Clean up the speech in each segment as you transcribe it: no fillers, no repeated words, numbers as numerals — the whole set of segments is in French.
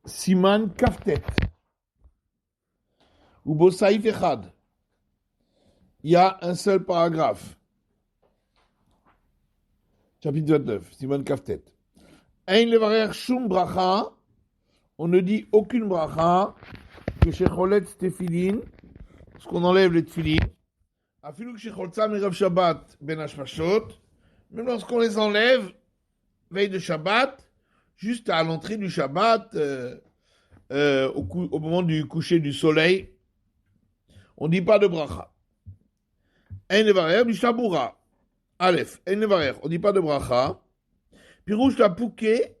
Siman Kaftet. Ou Bosaïf Echad. Il y a un seul paragraphe. Chapitre 29, Siman Kaftet. Ein levarer shum bracha. On ne dit aucune bracha que chez Cholet Tefilin, parce qu'on enlève les Tefilin. Afilou que chez Choltzam Erev Shabbat Ben Hashmashot, même lorsqu'on les enlève, veille de Shabbat, juste à l'entrée du Shabbat, au moment du coucher du soleil, on ne dit pas de bracha. Ein levarer mishabura. Aleph, ein levarer, on ne dit pas de bracha. Pirouche la pouké.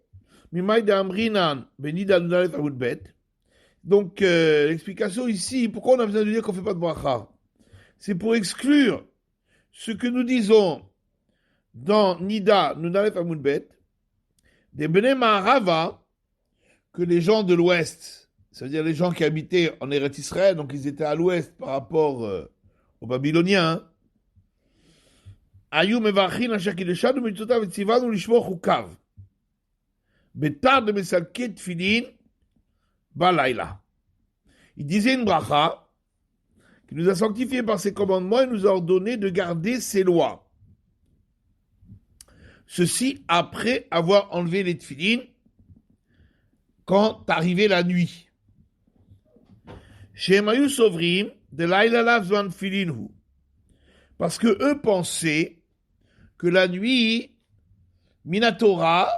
Donc, l'explication ici, pourquoi on a besoin de dire qu'on ne fait pas de bracha? C'est pour exclure ce que nous disons dans Nida Nudalef Amoudbet, des Bnei Maharava, que les gens de l'Ouest, c'est-à-dire les gens qui habitaient en Eretz Israël, donc ils étaient à l'Ouest par rapport aux Babyloniens, Ayou Mevachin Ashakideshad Mitzvotav Tzivanu Lishmor Chukav. Betard de Mesalket Tfilin Balaïla. Il disait une bracha qui nous a sanctifié par ses commandements et nous a ordonné de garder ses lois. Ceci après avoir enlevé les tfilin quand arrivait la nuit. Chez Mayu Sovrim de Laïla Lavzwan Tfilinhu. Parce que eux pensaient que la nuit, Minatora,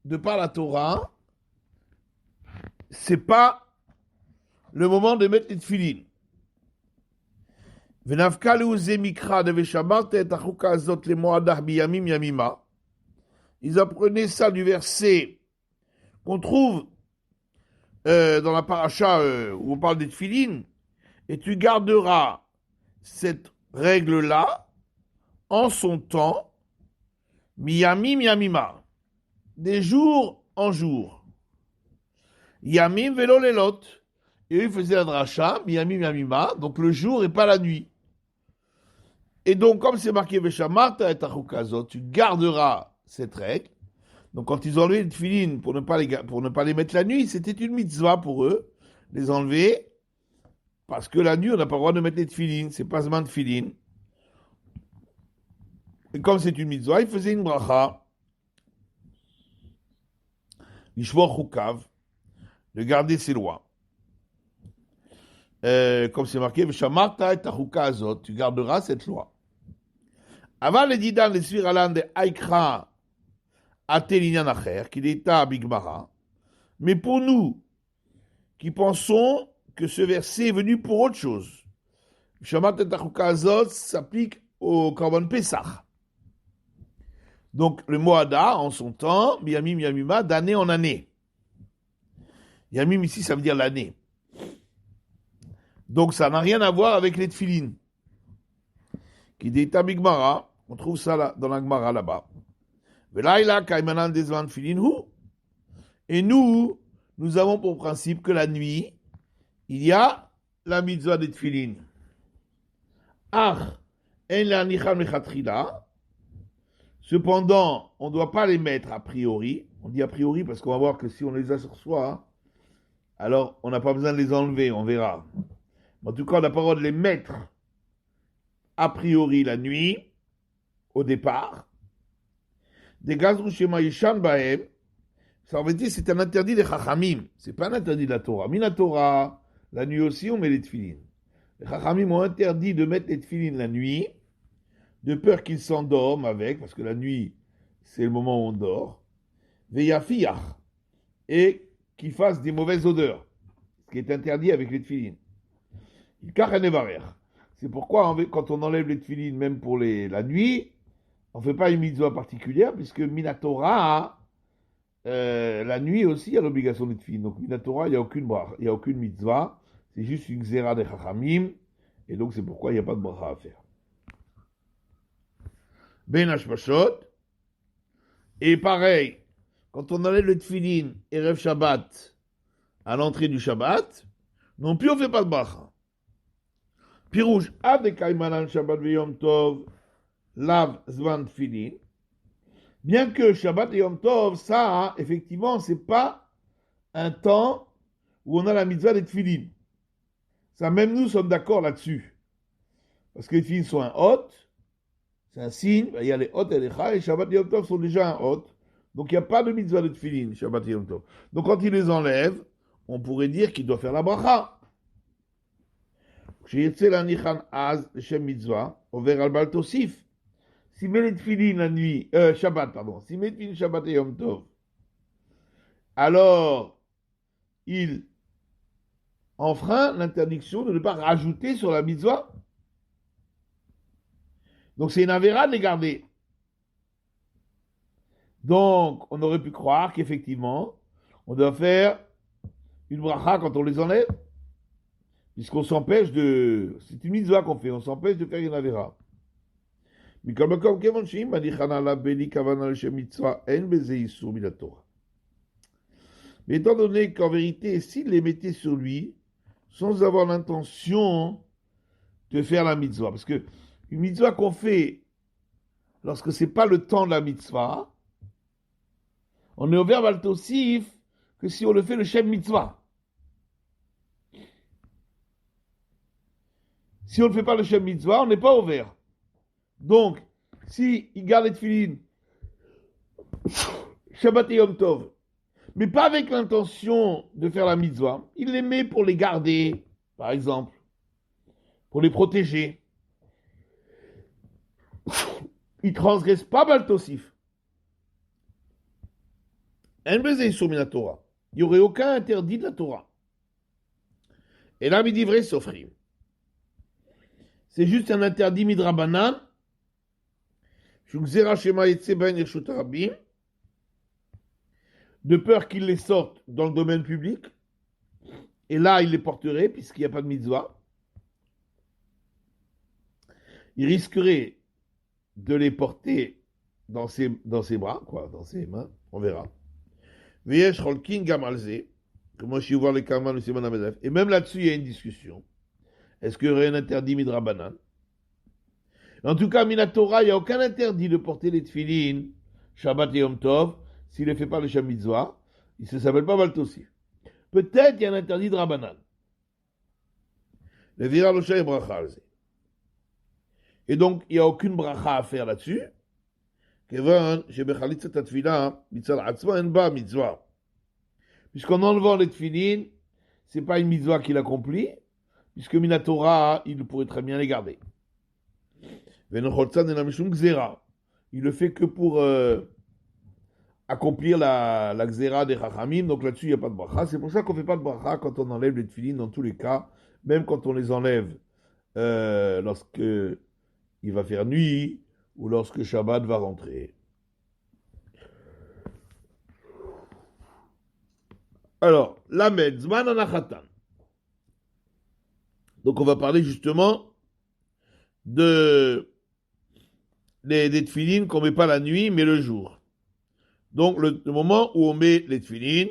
de par la Torah, c'est pas le moment de mettre les tefilin. Ils apprenaient ça du verset qu'on trouve dans la paracha où on parle des tefilin, et tu garderas cette règle-là en son temps, miyamim yamima, des jours en jours. Yamim velo lelot. Et eux, ils faisaient la dracha, miyamim yamima, donc le jour et pas la nuit. Et donc, comme c'est marqué Veshamarta et Tachukazot, tu garderas cette règle. Donc, quand ils ont enlevé les tefilin pour ne pas les mettre la nuit, c'était une mitzvah pour eux, les enlever, parce que la nuit, on n'a pas le droit de mettre les tefilin, c'est pas seulement tefilin. Et comme c'est une mitzvah, ils faisaient une bracha. Lishmor Chukav, de garder ses lois. Comme c'est marqué, Veshamarta et Tachuka Azot, tu garderas cette loi. Avant les didan, les sviralan de Aikra, Atelinyan Acher, qui est à Bigmara. Mais pour nous, qui pensons que ce verset est venu pour autre chose, Veshamarta et Tachuka Azot s'applique au Korban Pesach. Donc, le Moada, en son temps, Yamim Yamima, d'année en année. Yamim ici, ça veut dire l'année. Donc, ça n'a rien à voir avec les tefilin. Qui dit Tabigmara, on trouve ça là, dans la Gemara là-bas. Velaïla kaimanan desvan tefilin hu. Et nous avons pour principe que la nuit, il y a la mitzvah des tefilin. Ach, en la nichal mechatrila. Cependant, on ne doit pas les mettre a priori. On dit a priori parce qu'on va voir que si on les a sur soi, alors on n'a pas besoin de les enlever, on verra. En tout cas, on n'a pas le droit de les mettre a priori la nuit, au départ. Des gazrou shema yishan bahem, ça en vérité c'est un interdit des chachamim, c'est pas un interdit de la Torah. Mina Torah, la nuit aussi on met les tefilin. Les chachamim ont interdit de mettre les tefilin la nuit, de peur qu'ils s'endorment avec, parce que la nuit, c'est le moment où on dort, veyafiach, et qu'ils fassent des mauvaises odeurs, ce qui est interdit avec les tefilin. C'est pourquoi, quand on enlève les tefilin, même pour la nuit, on ne fait pas une mitzvah particulière, puisque Minatora, la nuit aussi, il y a l'obligation des tefilin. Donc Minatora, il n'y a aucune mitzvah, c'est juste une xéra des chachamim, et donc c'est pourquoi il n'y a pas de bracha à faire. Ben Hashmashot. Et pareil, quand on enlève le tefilin et Erev Shabbat à l'entrée du Shabbat, non plus on ne fait pas de bracha. Pirouche, Ad Kaimanan Shabbat Veyom Tov, Lav Zvan Tefilin. Bien que Shabbat et Yom Tov, ça, effectivement, c'est pas un temps où on a la mitzvah des tefilin. Ça, même nous sommes d'accord là-dessus. Parce que les tefilin sont un hôte, c'est un signe, il y a les hôtes et les chas, et Shabbat et Yom Tov sont déjà un hôte. Donc il n'y a pas de mitzvah de tefilin, Shabbat et Yom Tov. Donc quand il les enlève, on pourrait dire qu'il doit faire la bracha. כשיצא להניחן אז לשם מצווה, עובר על בל תוסיף. s'il met les tefilin la nuit, Shabbat, pardon, s'il met les tefilin Shabbat et Yom Tov, alors il enfreint l'interdiction de ne pas rajouter sur la mitzvah. Donc c'est une avéra de les garder. Donc on aurait pu croire qu'effectivement, on doit faire une bracha quand on les enlève, puisqu'on s'empêche de... C'est une mitzvah qu'on fait, on s'empêche de faire une avéra. Mais étant donné qu'en vérité, s'il les mettait sur lui, sans avoir l'intention de faire la mitzvah, parce que une mitzvah qu'on fait lorsque c'est pas le temps de la mitzvah, on est ouvert al tosif que si on le fait le shem mitzvah. Si on ne fait pas le shem mitzvah, on n'est pas ouvert. Donc, si il garde les tefilin, Shabbat et Yom Tov, mais pas avec l'intention de faire la mitzvah, il les met pour les garder, par exemple, pour les protéger. Il ne transgresse pas Baltosif. Il n'y aurait aucun interdit de la Torah. Et là, il dit vrai, s'offrir. C'est juste un interdit midrabanan. De peur qu'il les sorte dans le domaine public. Et là, il les porterait, puisqu'il n'y a pas de mitzvah. Il risquerait de les porter dans ses bras, quoi, dans ses mains. On verra. Et même là-dessus, il y a une discussion. Est-ce qu'il y aurait un interdit midrabanan? En tout cas, Minatora, il n'y a aucun interdit de porter les tefilin, Shabbat et Yom Tov, s'il ne fait pas le Shem Mitzvah. Il ne s'appelle pas Baltosif. Peut-être il y a un interdit de Rabbanan. Le Vira Losha et Bracha. Et donc, il n'y a aucune bracha à faire là-dessus. Puisqu'en enlevant les tefilin, ce n'est pas une mitzvah qu'il accomplit, puisque Minatora, il pourrait très bien les garder. Il le fait que pour accomplir la xéra des Chachamim, donc là-dessus il n'y a pas de bracha. C'est pour ça qu'on ne fait pas de bracha quand on enlève les tefilin dans tous les cas, même quand on les enlève lorsque il va faire nuit ou lorsque Shabbat va rentrer. Alors, Lamed, Zman Anachatan. Donc on va parler justement des tefilin qu'on ne met pas la nuit, mais le jour. Donc le moment où on met les tefilin,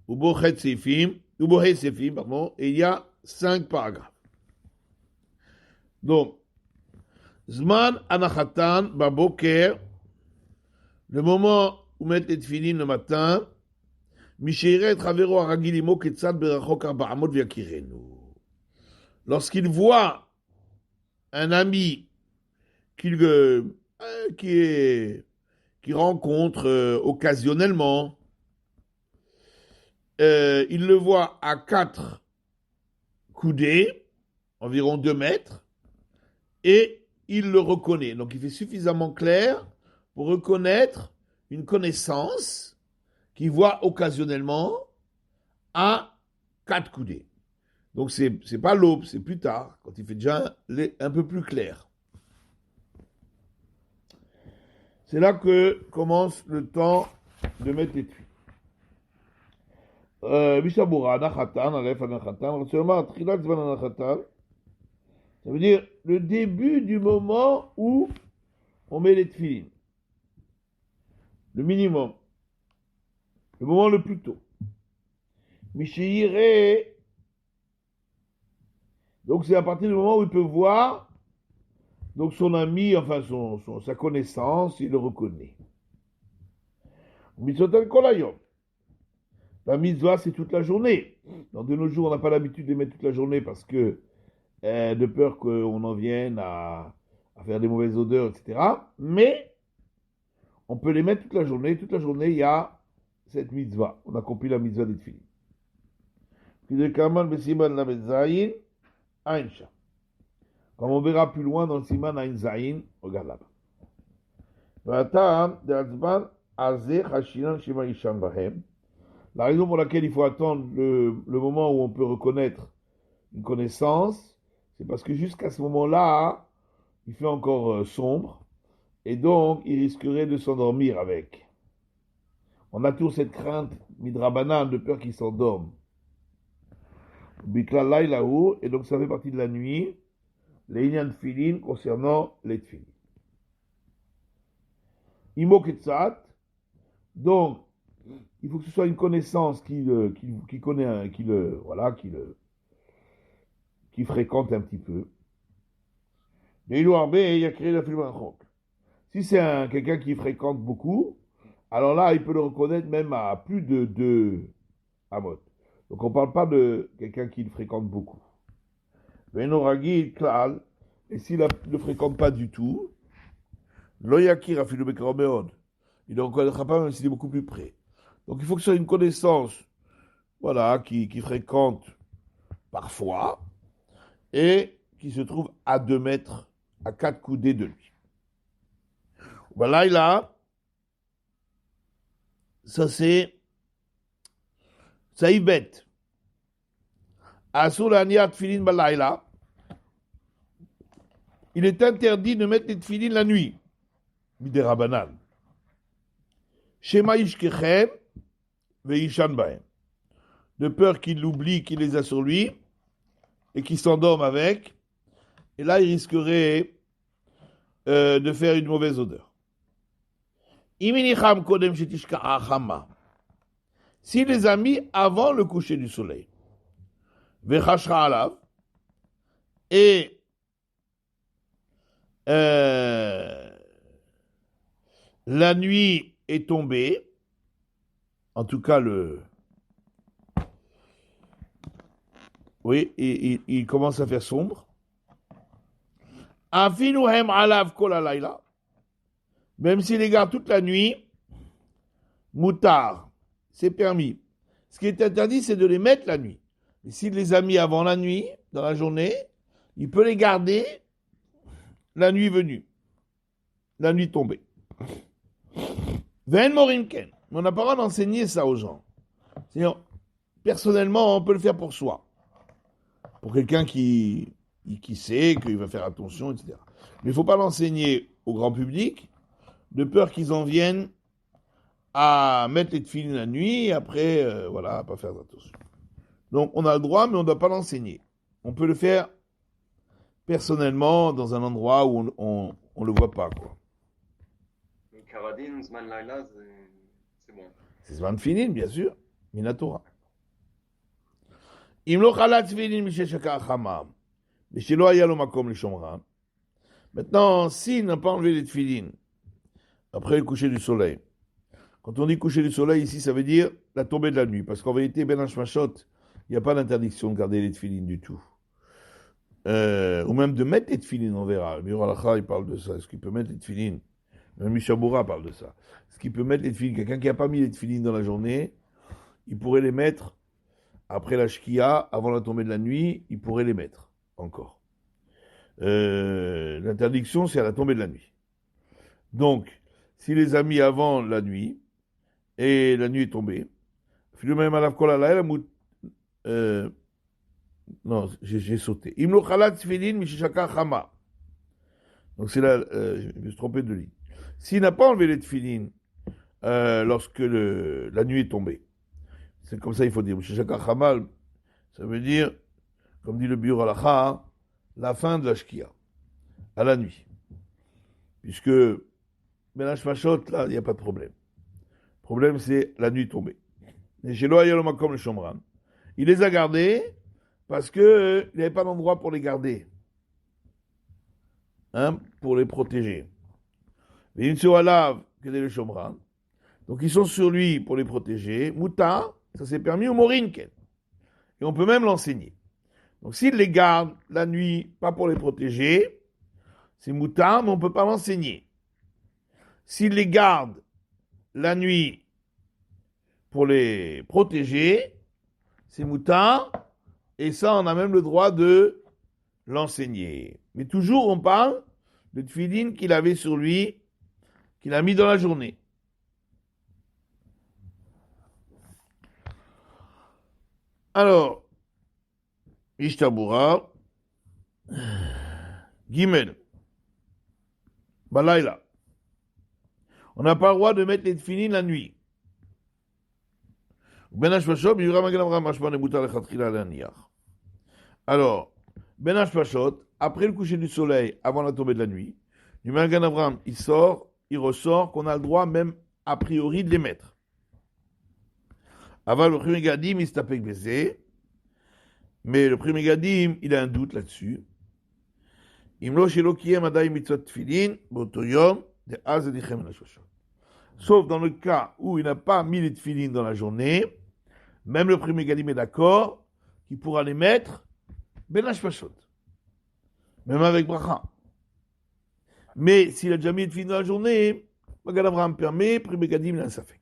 ou Bohet Sefim, pardon, et il y a 5 paragraphes. Donc, Zman Anachatan Baboker, le moment où mettre les tefilin le matin, Misheret Ravero Aragilimo Ketzad Berachok Arba'amot Viakirenu. Lorsqu'il voit un ami qu'il rencontre occasionnellement, il le voit à 4 coudées, environ 2 mètres, et il le reconnaît. Donc il fait suffisamment clair pour reconnaître une connaissance qu'il voit occasionnellement à 4 coudées. Donc c'est pas l'aube, c'est plus tard, quand il fait déjà un peu plus clair. C'est là que commence le temps de mettre les tuiles. Mishabura, Anachatan, Aleph Anachatan, Trilat Zman Anachatan. Ça veut dire le début du moment où on met les tefilin. Le minimum. Le moment le plus tôt. Mishire. Donc c'est à partir du moment où il peut voir donc son ami, enfin sa connaissance, il le reconnaît. Mitzotan kolayom. La mitzvah, c'est toute la journée. Dans de nos jours, on n'a pas l'habitude de les mettre toute la journée parce que de peur qu'on en vienne à faire des mauvaises odeurs, etc. Mais on peut les mettre toute la journée. Toute la journée, il y a cette mitzvah. On accomplit la mitzvah des tefillin. Puis de Kaman Besiman Lamed Zayin, Aïncha. Comme on verra plus loin dans le Siman Aïn Zayin, regarde là-bas. Vatam, de Azman, Azeh, Hashinan, Shema Isham Bahem. La raison pour laquelle il faut attendre le moment où on peut reconnaître une connaissance, c'est parce que jusqu'à ce moment-là, il fait encore sombre, et donc il risquerait de s'endormir avec. On a toujours cette crainte, midrabanan, de peur qu'il s'endorme. Bikla laïlaou, et donc ça fait partie de la nuit, les inyan filin concernant les tfilin. Imo ketzat, donc il faut que ce soit une connaissance qui connaît, qui fréquente un petit peu. Si c'est quelqu'un qui fréquente beaucoup, alors là, il peut le reconnaître même à plus de 2 amot. Donc on ne parle pas de quelqu'un qui le fréquente beaucoup. Et s'il ne le fréquente pas du tout, il ne le reconnaîtra pas même s'il est beaucoup plus près. Donc il faut que ce soit une connaissance voilà, qui fréquente parfois et qui se trouve à 2 mètres, à 4 coudées de lui. Voilà, il a, ça c'est, ça y bête. Asuraniat filin balaïla. Il est interdit de mettre les tefilin la nuit. Miderabanan. Shema ishkechem veishan bahem. De peur qu'il l'oublie, qu'il les a sur lui et qu'il s'endorme avec. Et là, il risquerait de faire une mauvaise odeur. Iminicham kodem shetishka'a chama. Si les a mis avant le coucher du soleil, vechashra alav, et la nuit est tombée, en tout cas il commence à faire sombre. Afinuhem alav kol alayla, même s'il les garde toute la nuit, moutar, c'est permis. Ce qui est interdit, c'est de les mettre la nuit. Mais s'il les a mis avant la nuit, dans la journée, il peut les garder la nuit venue, la nuit tombée. Ven morimken. On n'a pas le droit d'enseigner ça aux gens. Sinon, personnellement, on peut le faire pour soi. Pour quelqu'un qui sait qu'il va faire attention, etc. Mais il ne faut pas l'enseigner au grand public, de peur qu'ils en viennent à mettre les tefilines la nuit, et après, voilà, pas faire attention. Donc, on a le droit, mais on ne doit pas l'enseigner. On peut le faire personnellement dans un endroit où on ne le voit pas, quoi. Karadin, Zman Laila, c'est bon. C'est Zman Filin, bien sûr, Minatora. Imlo Khalat Filin Misheshaka Chamam. Mishelo Ayalo Makom le Shomran. Maintenant, s'il n'a pas enlevé les tefilines après le coucher du soleil, quand on dit coucher du soleil, ici, ça veut dire la tombée de la nuit. Parce qu'en vérité, Ben Hashmashot, il n'y a pas d'interdiction de garder les tefilines du tout. Ou même de mettre les tefilines, on verra. Le Biur Halacha, il parle de ça. Est-ce qu'il peut mettre les tefilines? Même Mishabura parle de ça. Est-ce qu'il peut mettre les tefilines? Quelqu'un qui n'a pas mis les tefilines dans la journée, il pourrait les mettre après la shkia, avant la tombée de la nuit, il pourrait les mettre encore. L'interdiction, c'est à la tombée de la nuit. Donc, s'il les a mis avant la nuit, et la nuit est tombée, non, j'ai sauté. Imlo khalat tefilin mishishaka chama. Donc c'est là, je me suis trompé de ligne. S'il n'a pas enlevé les tefilin lorsque la nuit est tombée, c'est comme ça il faut dire. Mishishaka chama, ça veut dire, comme dit le Biur Halacha, la fin de la shkia, à la nuit. Puisque Menach Machot, là, il n'y a pas de problème. Le problème, c'est la nuit tombée. Et chez Loayalomakom le Shomran, il les a gardés parce qu'il n'y avait pas d'endroit pour les garder. Hein, pour les protéger. Et une alav, quel est le Shomran? Donc ils sont sur lui pour les protéger. Mouta, ça s'est permis au Morinken. et on peut même l'enseigner. Donc s'il les garde la nuit, pas pour les protéger, c'est moutard, mais on ne peut pas l'enseigner. S'il les garde la nuit pour les protéger, c'est moutard, et ça, on a même le droit de l'enseigner. Mais toujours, on parle de tefillin qu'il avait sur lui, qu'il a mis dans la journée. Alors, Ishtabura, Gimel, Balaïla. On n'a pas le droit de mettre les tefillin la nuit. Alors, Ben Hashpashot, après le coucher du soleil, avant la tombée de la nuit, du Magan Avram, il ressort qu'on a le droit même a priori de les mettre. Avant le premier Gadim, il se tapait baiser, mais le premier Gadim, il a un doute là-dessus. Imlo shelo kiyem adai mitzvot tefillin, boto yom, de az edichem ben Hashpashot. Sauf dans le cas où il n'a pas mis les tefillin dans la journée, même le premier Gadim est d'accord qu'il pourra les mettre Ben Hashpashot, même avec bracha. Mais s'il a déjà mis les tefillin dans la journée, Magan Avraham permet, premier Gadim, il a un safek.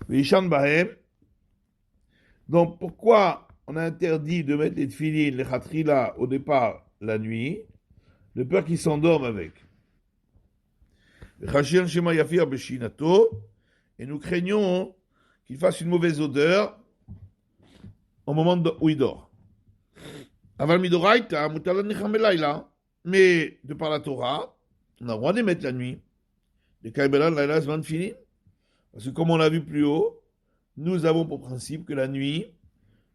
Vishan Bahem. Donc pourquoi on a interdit de mettre les tefillin, les khatrila au départ la nuit, de peur qu'ils s'endorment avec. Et nous craignons qu'il fasse une mauvaise odeur au moment où il dort. Mais de par la Torah, on a le droit de les mettre la nuit. Parce que comme on l'a vu plus haut, nous avons pour principe que la nuit,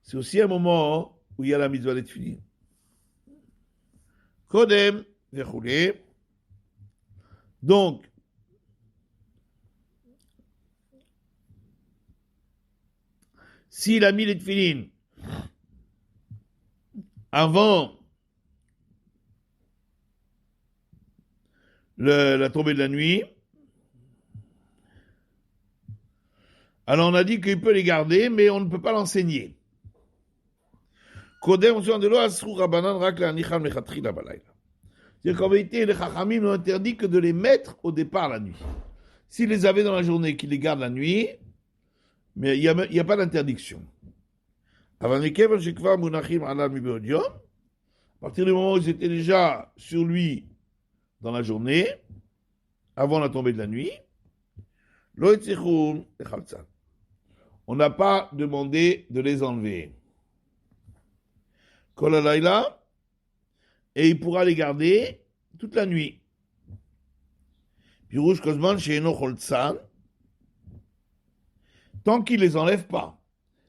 c'est aussi un moment où il y a la mitzvah des tefillin. Kodem, vechoulé. Donc, s'il a mis les tefillin avant la tombée de la nuit, alors on a dit qu'il peut les garder, mais on ne peut pas l'enseigner. C'est-à-dire qu'en vérité, les Chachamim n'ont interdit que de les mettre au départ la nuit. S'ils les avaient dans la journée, qu'ils les gardent la nuit, mais il n'y a pas d'interdiction. À partir du moment où ils étaient déjà sur lui dans la journée, avant la tombée de la nuit, on n'a pas demandé de les enlever. Et il pourra les garder toute la nuit. Pirouche Kozman chez Eno Choltsan, tant qu'il les enlève pas.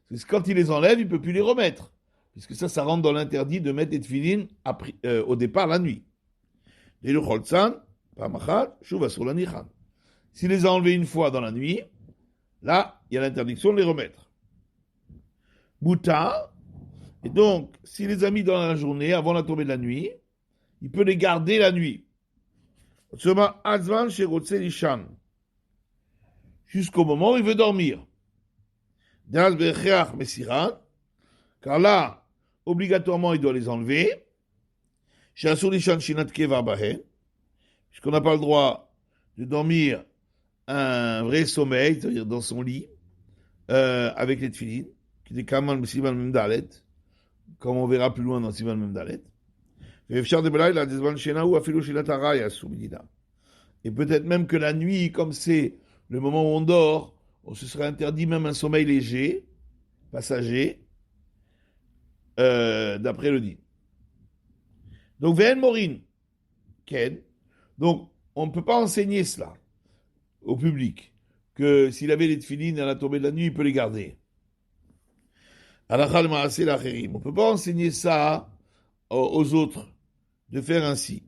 Parce que quand il les enlève, il ne peut plus les remettre. Puisque ça rentre dans l'interdit de mettre les tefillin au départ la nuit. S'il les a enlevés une fois dans la nuit, là, il y a l'interdiction de les remettre. Bouta, et donc, s'il les a mis dans la journée, avant la tombée de la nuit, il peut les garder la nuit. Jusqu'au moment où il veut dormir. Car là, obligatoirement, il doit les enlever. Puisqu'on n'a pas le droit de dormir un vrai sommeil, c'est-à-dire dans son lit, avec les tefillin, qui est Kaman Siman Memdalet, comme on verra plus loin dans Siman Memdalet. Et peut-être même que la nuit, comme c'est le moment où on dort, on se serait interdit même un sommeil léger, passager, d'après le dit. Donc, Ve'en Morin, Ken. Donc, on ne peut pas enseigner cela au public, que s'il avait les tefillin à la tombée de la nuit, il peut les garder. On ne peut pas enseigner ça aux autres, de faire ainsi.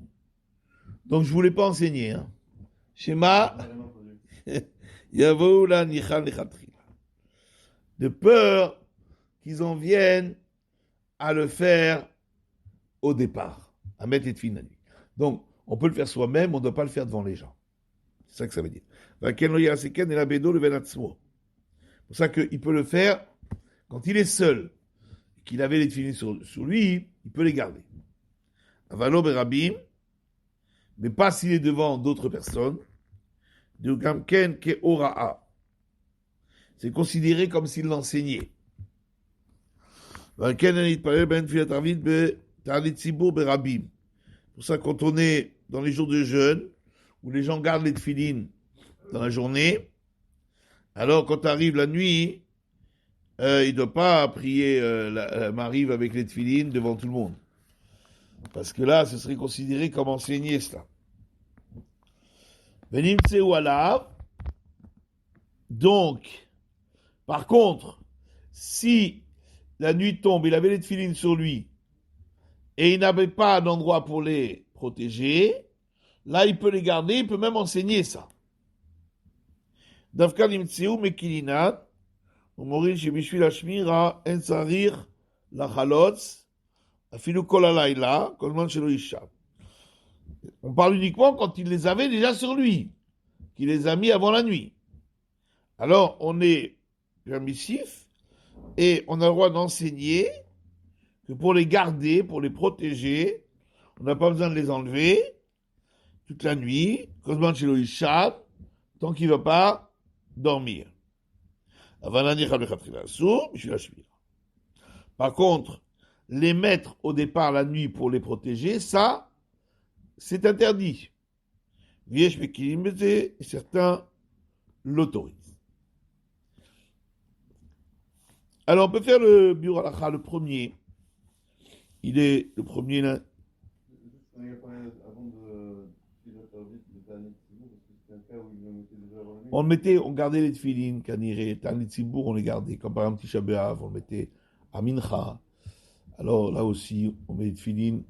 Donc, je ne voulais pas enseigner. Hein. Shema, Yavoula Nichan Lechatchila. De peur qu'ils en viennent à le faire au départ, à mettre les tefillin la nuit. Donc, on peut le faire soi-même, on ne doit pas le faire devant les gens. C'est ça que ça veut dire. pour ça qu'il peut le faire quand il est seul, qu'il avait les tefilines sur lui, il peut les garder. Avalo berabim, mais pas s'il est devant d'autres personnes. De gamken ke ora'a. C'est considéré comme s'il l'enseignait. Pour ça, quand on est dans les jours de jeûne, où les gens gardent les tefilines dans la journée, alors quand arrive la nuit, il ne doit pas prier Mariv avec les tefilines devant tout le monde. Parce que là, ce serait considéré comme enseigner cela. Donc, par contre, si la nuit tombe, il avait les tefilines sur lui, et il n'avait pas d'endroit pour les protéger, là, il peut les garder, il peut même enseigner ça. Davka nimtseu mekilinat, ומוריד שבשביל השמירה אין צריך לחלוץ אפילו כל הלילה, כל זמן שלא יישב. On parle uniquement quand il les avait déjà sur lui, qu'il les a mis avant la nuit. Alors, on est permissif et on a le droit d'enseigner que pour les garder, pour les protéger, on n'a pas besoin de les enlever toute la nuit, כל זמן שלא יישב, tant qu'il ne va pas dormir. Par contre, les mettre au départ la nuit pour les protéger, ça, c'est interdit. Et certains l'autorisent. Alors, on peut faire le Biur Halacha, le premier. Il est le premier là. On gardait les tefilines, Kaniré, Tanit Tzibour, on les gardait. Comme par exemple Tisha B'Av, on le mettait à Mincha. Alors là aussi, on met les tefilines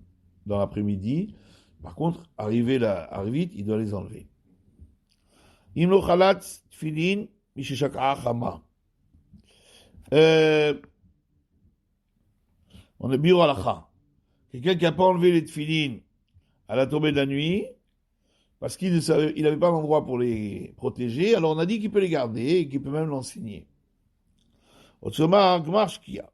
dans l'après-midi. Par contre, arrivé vite, il doit les enlever. Imlo Chalat Tefilin, Misheshak'a Chama. On est Biur Halacha. Quelqu'un qui n'a pas enlevé les tefilines à la tombée de la nuit, parce qu'il n'avait pas d'endroit pour les protéger, alors on a dit qu'il peut les garder et qu'il peut même l'enseigner. Otsoma Gmar Shkia.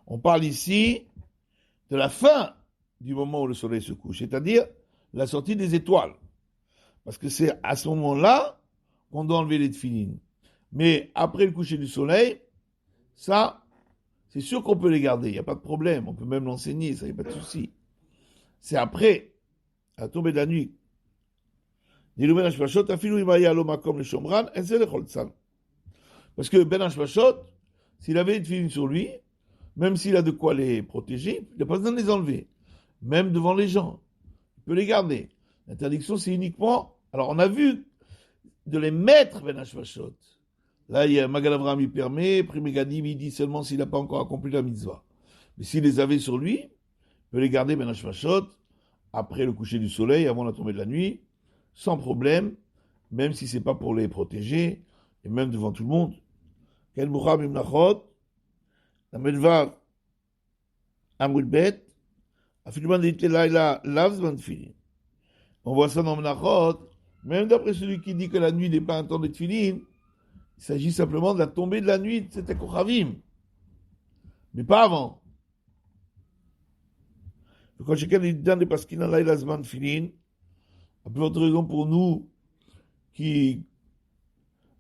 On parle ici de la fin du moment où le soleil se couche, c'est-à-dire la sortie des étoiles. Parce que c'est à ce moment-là qu'on doit enlever les tefilines. Mais après le coucher du soleil, ça, c'est sûr qu'on peut les garder, il n'y a pas de problème, on peut même l'enseigner, ça, il n'y a pas de souci. C'est après, à la tombée de la nuit. Parce que Ben Hashmashot, s'il avait une tefilines sur lui, même s'il a de quoi les protéger, il n'a pas besoin de les enlever. Même devant les gens. Il peut les garder. L'interdiction, c'est uniquement... Alors, on a vu de les mettre Ben Hashmashot. Là, il y a Magal Avraham, il permet, Pri Megadim, il dit seulement s'il n'a pas encore accompli la mitzvah. Mais s'il les avait sur lui, il peut les garder Ben Hashmashot après le coucher du soleil, avant la tombée de la nuit, sans problème, même si c'est pas pour les protéger, et même devant tout le monde. Ken Boucham Imnachot, la Medvar Amrulbet, Afilman de Laila Lavzman Tfilin. On voit ça dans Menachot, même d'après celui qui dit que la nuit n'est pas un temps de Tfilin, il s'agit simplement de la tombée de la nuit de cet Kochavim, mais pas avant. Quand chacun est dans les Paskina Laila Zman Tfilin, à plus forte raison pour nous qui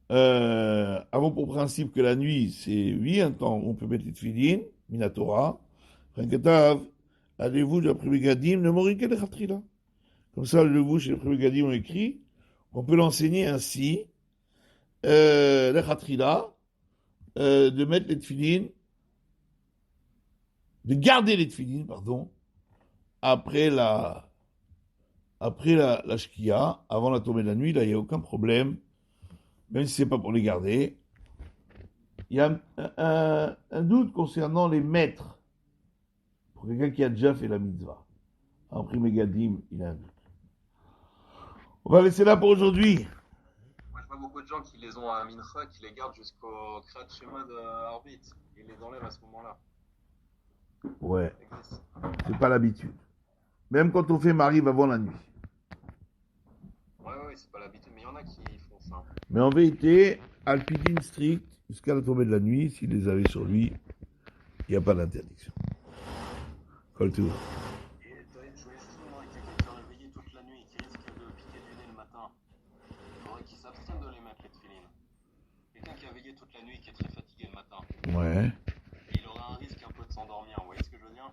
avons pour principe que la nuit, c'est oui un temps où on peut mettre les tefilines, Minatora, Renkatav, allez-vous de la Gadim, ne mourir que les Khatrila. Comme ça, le vous chez les premiers Gadim ont écrit, on peut l'enseigner ainsi, les Khatrila, de mettre les tefilines, de garder les tefilines, pardon, après la shkia, avant la tombée de la nuit, là, il n'y a aucun problème. Même si ce n'est pas pour les garder. Il y a un doute concernant les maîtres. Pour quelqu'un qui a déjà fait la mitzvah. En Pri Gadim, il a un doute. On va laisser là pour aujourd'hui. Moi, je vois beaucoup de gens qui les ont à Mincha, qui les gardent jusqu'au Krat Shema de Arbit. Ils les enlèvent à ce moment-là. Ouais. C'est pas l'habitude. Même quand on fait Mariv avant la nuit. Ouais, c'est pas l'habitude, mais il y en a qui font ça. Mais en vérité, Alpidine strict, jusqu'à la tombée de la nuit, s'il les avait sur lui, il n'y a pas d'interdiction. Colle tout. Et je voulais juste me demander quelqu'un qui est réveillé toute la nuit et qui risque de piquer du nez le matin. Il faudrait qu'il s'abstienne de les mettre, les tefilines. Quelqu'un qui a veillé toute la nuit, qui est très fatigué le matin. Ouais. Et il aura un risque un peu de s'endormir, vous voyez ce que je veux dire?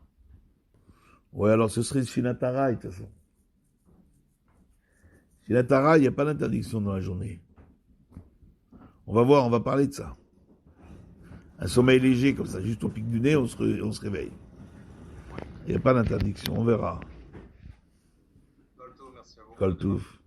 Ouais, alors ce serait Shinatara, de toute façon. Shinatara, il n'y a pas d'interdiction dans la journée. On va voir, on va parler de ça. Un sommeil léger, comme ça, juste au pic du nez, on se réveille. Il n'y a pas d'interdiction, on verra. Colto, merci à vous. Coltouf.